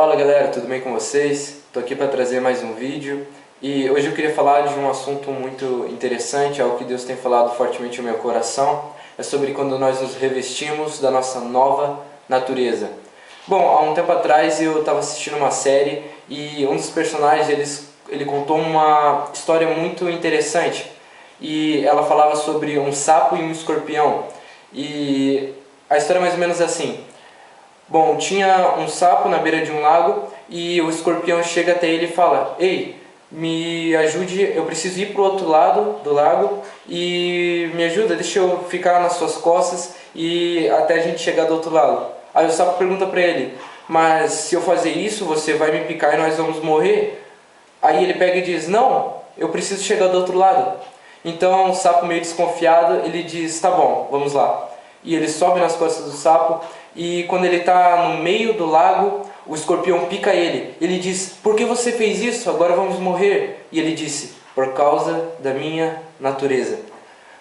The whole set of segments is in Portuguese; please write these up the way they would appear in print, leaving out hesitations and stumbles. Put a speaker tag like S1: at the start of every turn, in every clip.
S1: Fala galera, tudo bem com vocês? Estou aqui para trazer mais um vídeo e hoje eu queria falar de um assunto muito interessante, algo que Deus tem falado fortemente no meu coração. É sobre quando nós nos revestimos da nossa nova natureza. Bom, há um tempo atrás eu estava assistindo uma série e um dos personagens ele contou uma história muito interessante e ela falava sobre um sapo e um escorpião. E a história é mais ou menos assim. Bom, tinha um sapo na beira de um lago e o escorpião chega até ele e fala: "Ei, me ajude, eu preciso ir para o outro lado do lago e me ajuda, deixa eu ficar nas suas costas e até a gente chegar do outro lado." Aí o sapo pergunta para ele: "Mas se eu fazer isso, você vai me picar e nós vamos morrer?" Aí ele pega e diz: "Não, eu preciso chegar do outro lado." Então o sapo, meio desconfiado, ele diz: "Tá bom, vamos lá." E ele sobe nas costas do sapo e quando ele está no meio do lago, o escorpião pica ele. Ele diz: "Por que você fez isso? Agora vamos morrer." E ele disse: "Por causa da minha natureza."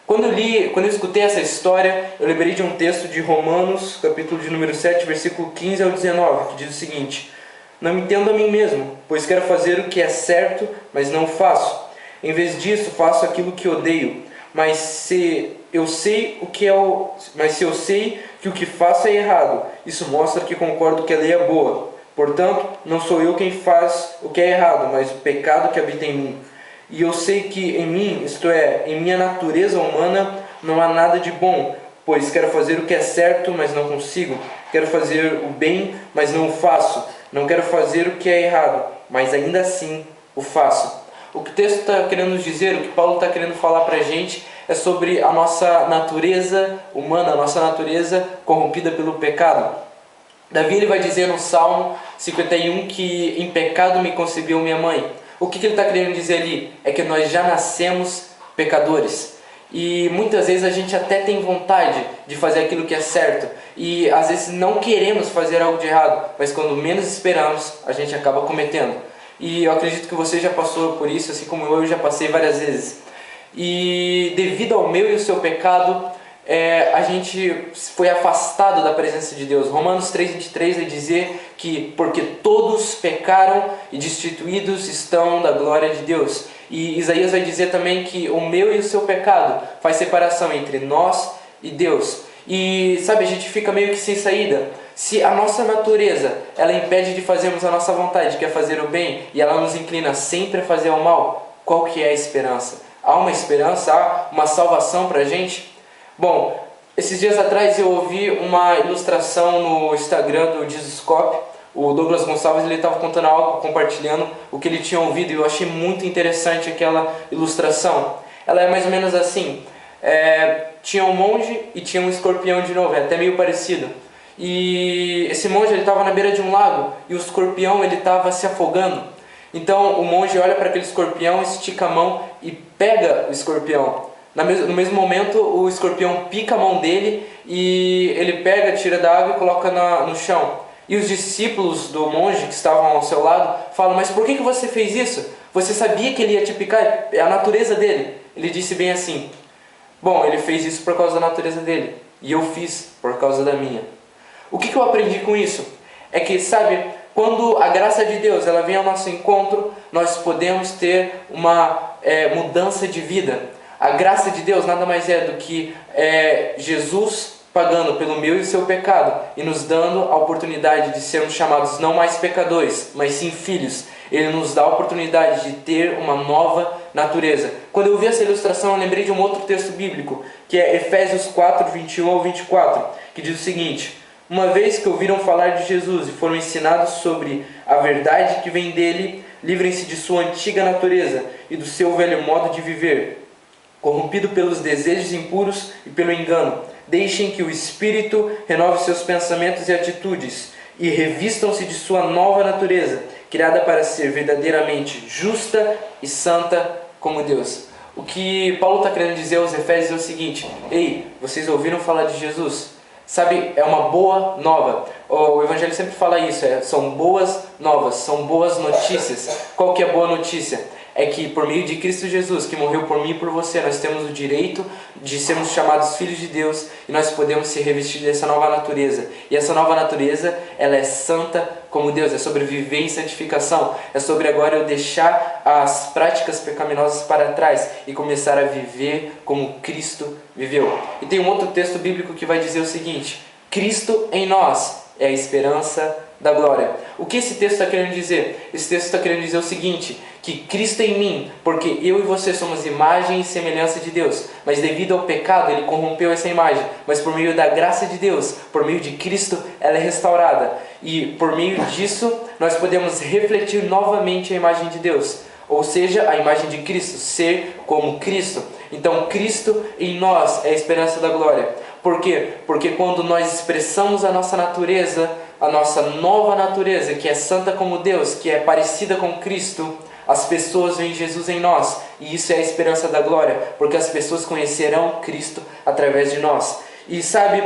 S1: Quando eu escutei essa história, eu lembrei de um texto de Romanos, capítulo de número 7, versículo 15 ao 19, que diz o seguinte: "Não me entendo a mim mesmo, pois quero fazer o que é certo, mas não faço. Em vez disso, faço aquilo que odeio. Mas se eu sei que o que faço é errado, isso mostra que concordo que a lei é boa. Portanto, não sou eu quem faz o que é errado, mas o pecado que habita em mim. E eu sei que em mim, isto é, em minha natureza humana, não há nada de bom, pois quero fazer o que é certo, mas não consigo. Quero fazer o bem, mas não o faço. Não quero fazer o que é errado, mas ainda assim o faço." O que o texto está querendo nos dizer, o que Paulo está querendo falar para a gente, é sobre a nossa natureza humana, a nossa natureza corrompida pelo pecado. Davi ele vai dizer no Salmo 51 que em pecado me concebeu minha mãe. O que ele está querendo dizer ali? É que nós já nascemos pecadores. E muitas vezes a gente até tem vontade de fazer aquilo que é certo. E às vezes não queremos fazer algo de errado, mas quando menos esperamos, a gente acaba cometendo. E eu acredito que você já passou por isso, assim como eu já passei várias vezes. E devido ao meu e o seu pecado, a gente foi afastado da presença de Deus. Romanos 3,23 vai dizer que porque todos pecaram e destituídos estão da glória de Deus. E Isaías vai dizer também que o meu e o seu pecado faz separação entre nós e Deus. E sabe, a gente fica meio que sem saída. Se a nossa natureza, ela impede de fazermos a nossa vontade, que é fazer o bem, e ela nos inclina sempre a fazer o mal, qual que é a esperança? Há uma esperança? Há uma salvação para a gente? Bom, esses dias atrás eu ouvi uma ilustração no Instagram do Jesuscope. O Douglas Gonçalves estava contando algo, compartilhando o que ele tinha ouvido, e eu achei muito interessante aquela ilustração. Ela é mais ou menos assim: tinha um monge e tinha um escorpião de novo, é até meio parecido. E esse monge estava na beira de um lago e o escorpião estava se afogando. Então o monge olha para aquele escorpião, estica a mão e pega o escorpião. No mesmo momento o escorpião pica a mão dele e ele pega, tira da água e coloca no chão. E os discípulos do monge que estavam ao seu lado falam: "Mas por que você fez isso? Você sabia que ele ia te picar? É a natureza dele." Ele disse bem assim: "Bom, ele fez isso por causa da natureza dele e eu fiz por causa da minha." O que eu aprendi com isso? É que, sabe, quando a graça de Deus ela vem ao nosso encontro, nós podemos ter uma mudança de vida. A graça de Deus nada mais é do que Jesus pagando pelo meu e o seu pecado e nos dando a oportunidade de sermos chamados não mais pecadores, mas sim filhos. Ele nos dá a oportunidade de ter uma nova natureza. Quando eu vi essa ilustração, eu lembrei de um outro texto bíblico, que é Efésios 4, 21 ao 24, que diz o seguinte: "Uma vez que ouviram falar de Jesus e foram ensinados sobre a verdade que vem dele, livrem-se de sua antiga natureza e do seu velho modo de viver, corrompido pelos desejos impuros e pelo engano. Deixem que o Espírito renove seus pensamentos e atitudes e revistam-se de sua nova natureza, criada para ser verdadeiramente justa e santa como Deus." O que Paulo está querendo dizer aos Efésios é o seguinte: ei, vocês ouviram falar de Jesus? Sabe, é uma boa nova. O Evangelho sempre fala isso, são boas novas, são boas notícias. Qual que é a boa notícia? é que por meio de Cristo Jesus, que morreu por mim e por você, nós temos o direito de sermos chamados filhos de Deus e nós podemos se revestir dessa nova natureza. E essa nova natureza, ela é santa como Deus, é sobre viver em santificação, é sobre agora eu deixar as práticas pecaminosas para trás e começar a viver como Cristo viveu. E tem um outro texto bíblico que vai dizer o seguinte: Cristo em nós é a esperança da glória. O que esse texto está querendo dizer? Esse texto está querendo dizer o seguinte, que Cristo em mim, porque eu e você somos imagem e semelhança de Deus, mas devido ao pecado ele corrompeu essa imagem, mas por meio da graça de Deus, por meio de Cristo, ela é restaurada, e por meio disso nós podemos refletir novamente a imagem de Deus, ou seja, a imagem de Cristo, ser como Cristo. Então Cristo em nós é a esperança da glória. Por quê? Porque quando nós expressamos a nossa natureza, a nossa nova natureza, que é santa como Deus, que é parecida com Cristo, as pessoas veem Jesus em nós, e isso é a esperança da glória, porque as pessoas conhecerão Cristo através de nós. E sabe,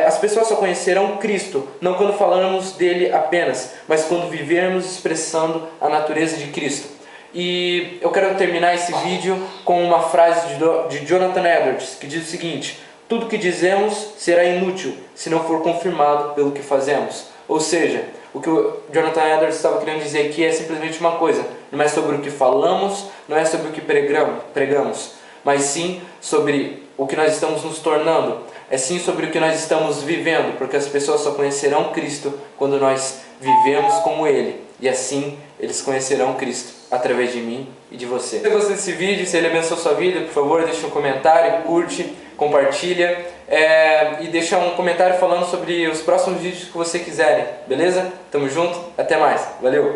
S1: as pessoas só conhecerão Cristo, não quando falamos dele apenas, mas quando vivermos expressando a natureza de Cristo. E eu quero terminar esse vídeo com uma frase de Jonathan Edwards, que diz o seguinte: tudo que dizemos será inútil se não for confirmado pelo que fazemos. Ou seja, o que o Jonathan Edwards estava querendo dizer aqui é simplesmente uma coisa: não é sobre o que falamos, não é sobre o que pregamos, mas sim sobre o que nós estamos nos tornando, é sim sobre o que nós estamos vivendo, porque as pessoas só conhecerão Cristo quando nós vivemos como Ele, e assim eles conhecerão Cristo através de mim e de você. Se você gostou desse vídeo, se ele abençoou sua vida, por favor, deixa um comentário, curte, compartilha e deixa um comentário falando sobre os próximos vídeos que você quiserem, beleza? Tamo junto, até mais, valeu!